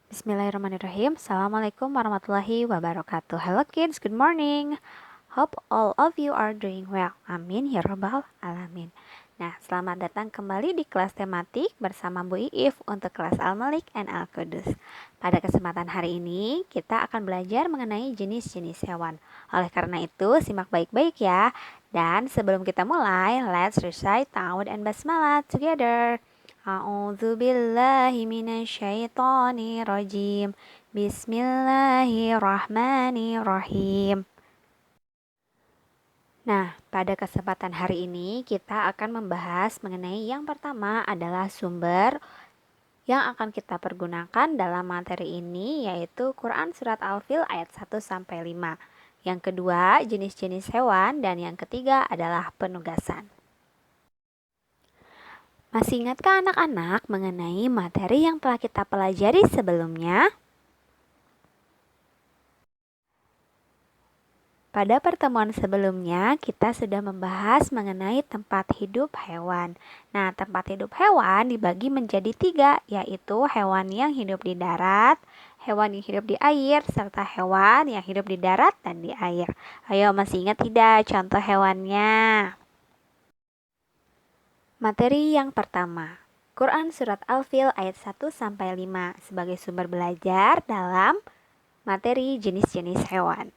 Bismillahirrahmanirrahim. Assalamualaikum warahmatullahi wabarakatuh. Hello kids, good morning. Hope all of you are doing well. Amin ya rabbal alamin. Nah, selamat datang kembali di kelas tematik bersama Bu Iif untuk kelas Al-Malik and Al-Qudus. Pada kesempatan hari ini, kita akan belajar mengenai jenis-jenis hewan. Oleh karena itu, simak baik-baik ya. Dan sebelum kita mulai, let's recite ta'awud and basmalah together. A'udzu billahi minasyaitonir rajim. Bismillahirrahmanirrahim. Nah, pada kesempatan hari ini kita akan membahas mengenai yang pertama adalah sumber yang akan kita pergunakan dalam materi ini yaitu Quran Surat Al-Fil ayat 1 sampai 5. Yang kedua, jenis-jenis hewan dan yang ketiga adalah penugasan. Masih ingatkah anak-anak mengenai materi yang telah kita pelajari sebelumnya? Pada pertemuan sebelumnya, kita sudah membahas mengenai tempat hidup hewan. Nah, tempat hidup hewan dibagi menjadi 3, yaitu hewan yang hidup di darat, hewan yang hidup di air, serta hewan yang hidup di darat dan di air. Ayo, masih ingat tidak contoh hewannya? Materi yang pertama, Quran Surat Al-Fil ayat 1 sampai 5 sebagai sumber belajar dalam materi jenis-jenis hewan.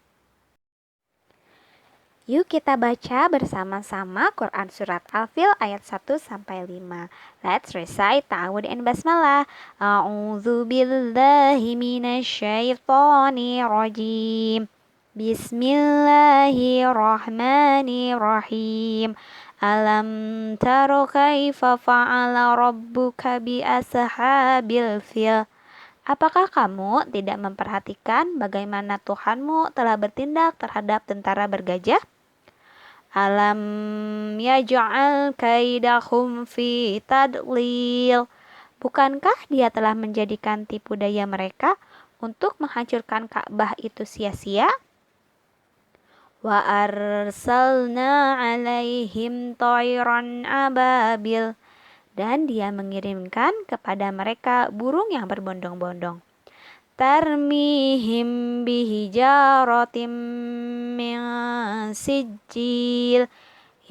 Yuk kita baca bersama-sama Quran Surat Al-Fil ayat 1 sampai 5. Let's recite ta'awud and basmalah. A'udzu billahi minasyaitonir rajim. Bismillahirrahmanirrahim. Alam taro kaifa fa'ala rabbuka bi ashabil fil. Apakah kamu tidak memperhatikan bagaimana Tuhanmu telah bertindak terhadap tentara bergajah? Alam yaj'al kaidahum fi tadlil. Bukankah dia telah menjadikan tipu daya mereka untuk menghancurkan Ka'bah itu sia-sia? Wa arsalna alaihim tayran ababil. Dan dia mengirimkan kepada mereka burung yang berbondong-bondong. Tarmihim bihijaratim min sijil.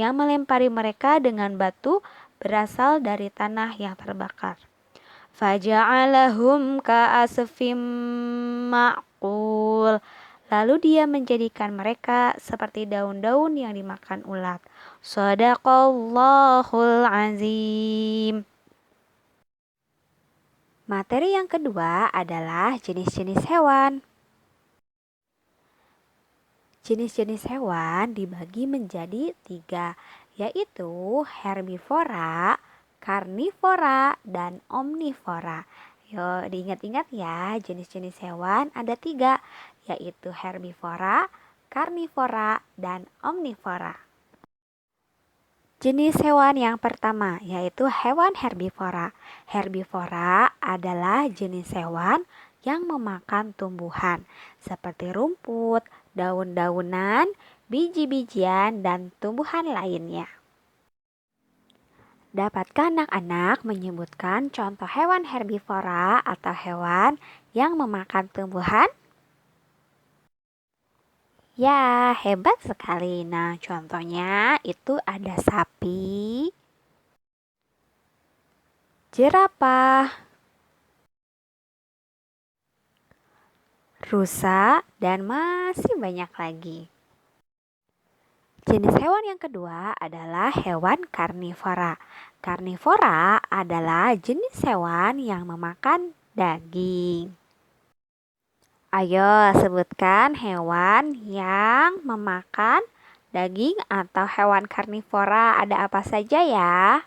Yang melempari mereka dengan batu berasal dari tanah yang terbakar. Faja'alahum ka'asfim ma'kul. Lalu dia menjadikan mereka seperti daun-daun yang dimakan ulat. Shadaqallahul azim. Materi yang kedua adalah jenis-jenis hewan. Jenis-jenis hewan dibagi menjadi 3, yaitu herbivora, karnivora, dan omnivora. Yuk diingat-ingat ya, jenis-jenis hewan ada 3, yaitu herbivora, karnivora, dan omnivora. Jenis hewan yang pertama yaitu hewan herbivora. Herbivora adalah jenis hewan yang memakan tumbuhan seperti rumput, daun-daunan, biji-bijian, dan tumbuhan lainnya. Dapatkah anak-anak menyebutkan contoh hewan herbivora atau hewan yang memakan tumbuhan? Ya, hebat sekali. Nah, contohnya itu ada sapi, jerapah, rusa, dan masih banyak lagi. Jenis hewan yang kedua adalah hewan karnivora. Karnivora adalah jenis hewan yang memakan daging. Ayo sebutkan hewan yang memakan daging atau hewan karnivora ada apa saja ya?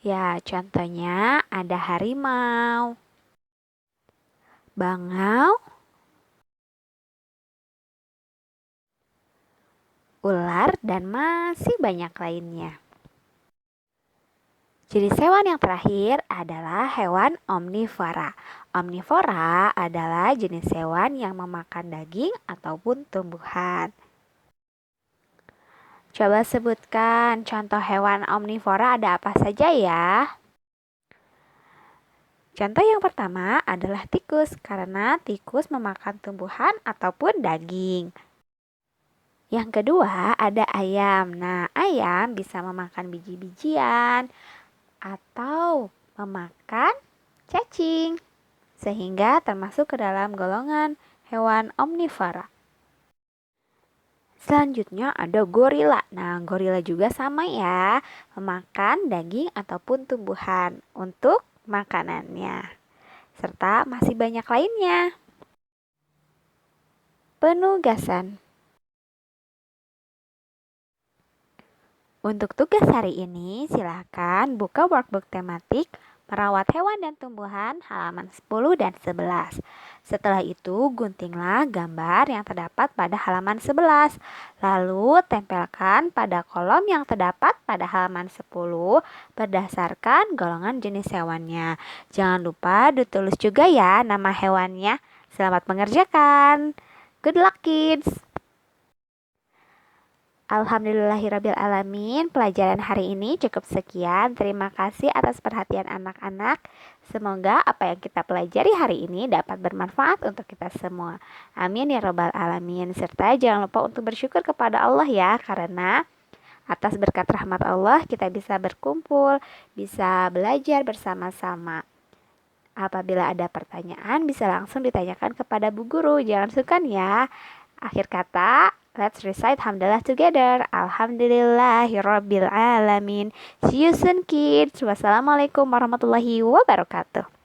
Ya, contohnya ada harimau, bangau, ular, dan masih banyak lainnya. Jenis hewan yang terakhir adalah hewan omnivora. Omnivora adalah jenis hewan yang memakan daging ataupun tumbuhan. Coba sebutkan contoh hewan omnivora ada apa saja ya? Contoh yang pertama adalah tikus, karena tikus memakan tumbuhan ataupun daging. Yang kedua ada ayam. Nah, ayam bisa memakan biji-bijian atau memakan cacing, sehingga termasuk ke dalam golongan hewan omnivora. Selanjutnya ada gorila. Nah, gorila juga sama ya, memakan daging ataupun tumbuhan untuk makanannya. Serta masih banyak lainnya. Penugasan. Untuk tugas hari ini, silakan buka workbook tematik merawat hewan dan tumbuhan halaman 10 dan 11. Setelah itu, guntinglah gambar yang terdapat pada halaman 11. Lalu, tempelkan pada kolom yang terdapat pada halaman 10 berdasarkan golongan jenis hewannya. Jangan lupa ditulis juga ya nama hewannya. Selamat mengerjakan. Good luck kids! Alhamdulillahirrabbilalamin, pelajaran hari ini cukup sekian. Terima kasih atas perhatian anak-anak. Semoga apa yang kita pelajari hari ini dapat bermanfaat untuk kita semua. Amin ya robbal alamin. Serta jangan lupa untuk bersyukur kepada Allah ya, karena atas berkat rahmat Allah kita bisa berkumpul, bisa belajar bersama-sama. Apabila ada pertanyaan bisa langsung ditanyakan kepada Bu Guru. Jangan sungkan ya. Akhir kata, let's recite hamdalah together. Alhamdulillahirabbil alamin. See you soon kids. Wassalamualaikum warahmatullahi wabarakatuh.